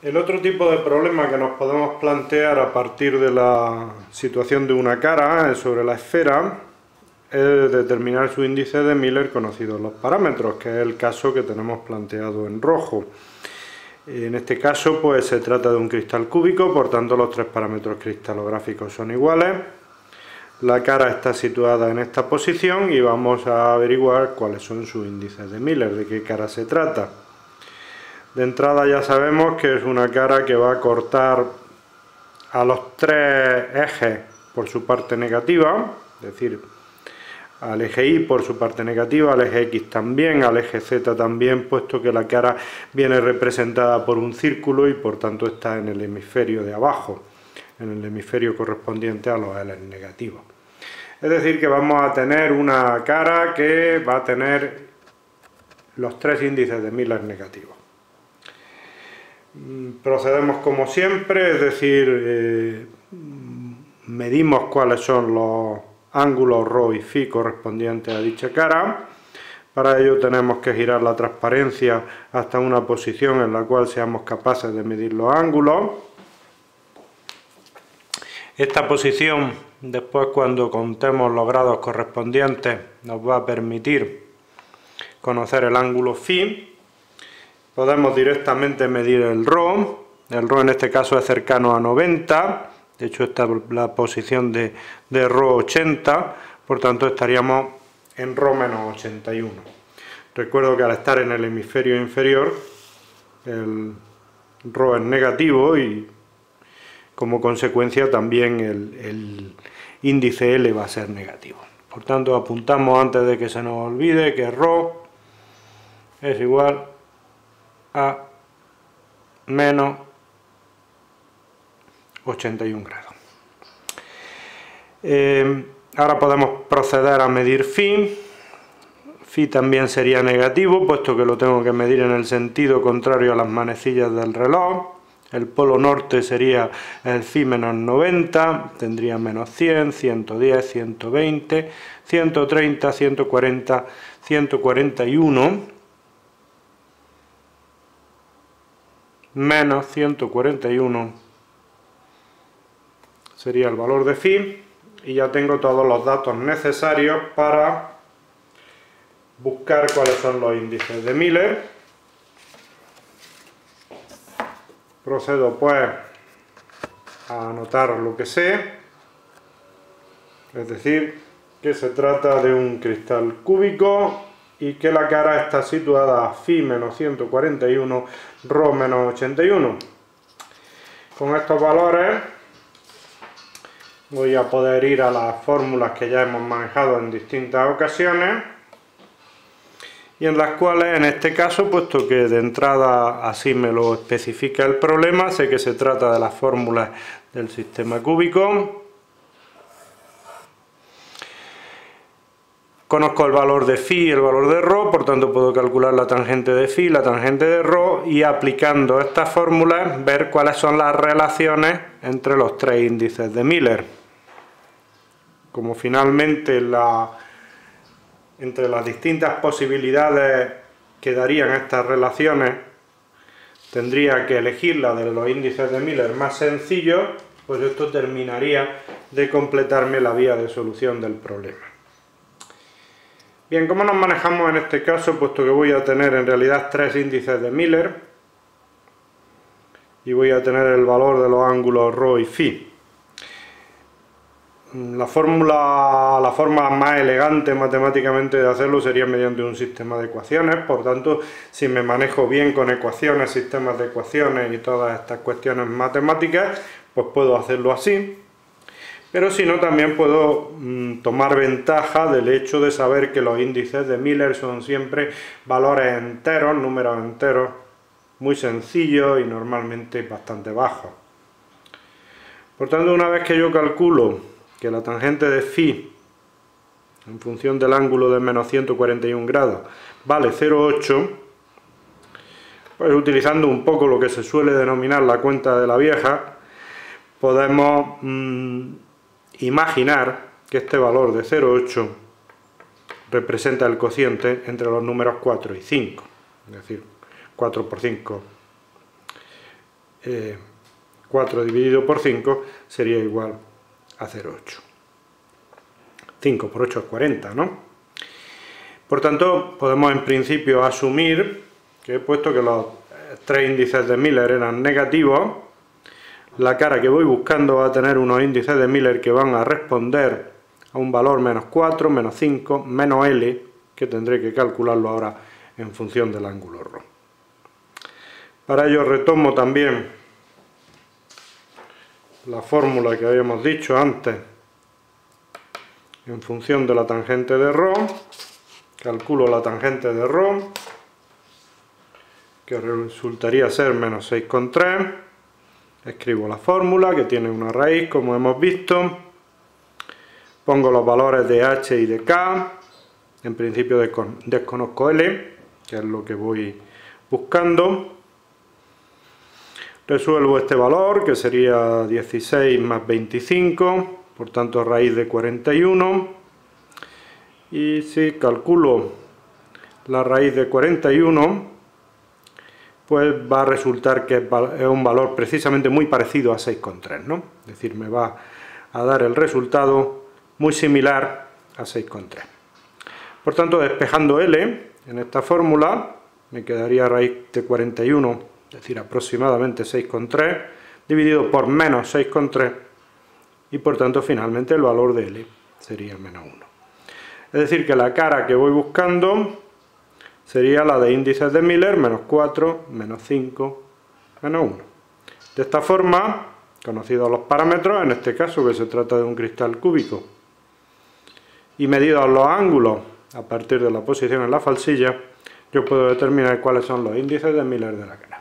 El otro tipo de problema que nos podemos plantear a partir de la situación de una cara sobre la esfera es determinar su índice de Miller conocidos los parámetros, que es el caso que tenemos planteado en rojo. En este caso pues se trata de un cristal cúbico, por tanto los tres parámetros cristalográficos son iguales. La cara está situada en esta posición y vamos a averiguar cuáles son sus índices de Miller, de qué cara se trata. De entrada ya sabemos que es una cara que va a cortar a los tres ejes por su parte negativa, es decir, al eje Y por su parte negativa, al eje X también, al eje Z también, puesto que la cara viene representada por un círculo y por tanto está en el hemisferio de abajo, en el hemisferio correspondiente a los ejes negativos. Es decir, que vamos a tener una cara que va a tener los tres índices de Miller negativos. Procedemos como siempre, es decir, medimos cuáles son los ángulos ρ y φ correspondientes a dicha cara. Para ello tenemos que girar la transparencia hasta una posición en la cual seamos capaces de medir los ángulos. Esta posición, después cuando contemos los grados correspondientes, nos va a permitir conocer el ángulo φ. Podemos directamente medir el ρ en este caso es cercano a 90, de hecho esta es la posición de ρ 80, por tanto estaríamos en ρ menos 81. Recuerdo que al estar en el hemisferio inferior, el ρ es negativo y como consecuencia también el índice L va a ser negativo. Por tanto apuntamos antes de que se nos olvide que ρ es igual a menos 81 grados. Ahora podemos proceder a medir φ. Φ también sería negativo, puesto que lo tengo que medir en el sentido contrario a las manecillas del reloj. El polo norte sería el φ menos 90, tendría menos 100, 110, 120, 130, 140, 141... menos 141 sería el valor de φ y ya tengo todos los datos necesarios para buscar cuáles son los índices de Miller. Procedo pues a anotar lo que sé, es decir, que se trata de un cristal cúbico y que la cara está situada a φ menos 141, ρ menos 81. Con estos valores voy a poder ir a las fórmulas que ya hemos manejado en distintas ocasiones y en las cuales en este caso, puesto que de entrada así me lo especifica el problema, sé que se trata de las fórmulas del sistema cúbico. Conozco el valor de φ y el valor de ρ, por tanto puedo calcular la tangente de φ y la tangente de ρ y aplicando estas fórmulas ver cuáles son las relaciones entre los tres índices de Miller. Como finalmente entre las distintas posibilidades que darían estas relaciones tendría que elegir la de los índices de Miller más sencillos, pues esto terminaría de completarme la vía de solución del problema. Bien, ¿cómo nos manejamos en este caso? Puesto que voy a tener en realidad tres índices de Miller y voy a tener el valor de los ángulos ρ y φ. La forma más elegante matemáticamente de hacerlo sería mediante un sistema de ecuaciones, por tanto, si me manejo bien con ecuaciones, sistemas de ecuaciones y todas estas cuestiones matemáticas, pues puedo hacerlo así. Pero si no, también puedo tomar ventaja del hecho de saber que los índices de Miller son siempre valores enteros, números enteros, muy sencillos y normalmente bastante bajos. Por tanto, una vez que yo calculo que la tangente de φ, en función del ángulo de menos 141 grados, vale 0,8, pues utilizando un poco lo que se suele denominar la cuenta de la vieja, podemos imaginar que este valor de 0,8 representa el cociente entre los números 4 y 5, es decir, 4 por 5 4 dividido por 5 sería igual a 0,8. 5 por 8 es 40, ¿no? Por tanto, podemos en principio asumir que, puesto que los tres índices de Miller eran negativos, la cara que voy buscando va a tener unos índices de Miller que van a responder a un valor menos 4, menos 5, menos L, que tendré que calcularlo ahora en función del ángulo ρ. Para ello retomo también la fórmula que habíamos dicho antes en función de la tangente de ρ. Calculo la tangente de ρ, que resultaría ser menos 6,3. Escribo la fórmula, que tiene una raíz, como hemos visto. Pongo los valores de h y de k. En principio desconozco L, que es lo que voy buscando. Resuelvo este valor, que sería 16 más 25, por tanto raíz de 41. Y si calculo la raíz de 41, pues va a resultar que es un valor precisamente muy parecido a 6,3, ¿no? Es decir, me va a dar el resultado muy similar a 6,3. Por tanto, despejando L en esta fórmula, me quedaría raíz de 41, es decir, aproximadamente 6,3, dividido por menos 6,3, y por tanto, finalmente, el valor de L sería menos 1. Es decir, que la cara que voy buscando sería la de índices de Miller, menos 4, menos 5, menos 1. De esta forma, conocidos los parámetros, en este caso que se trata de un cristal cúbico, y medidos los ángulos a partir de la posición en la falsilla, yo puedo determinar cuáles son los índices de Miller de la cara.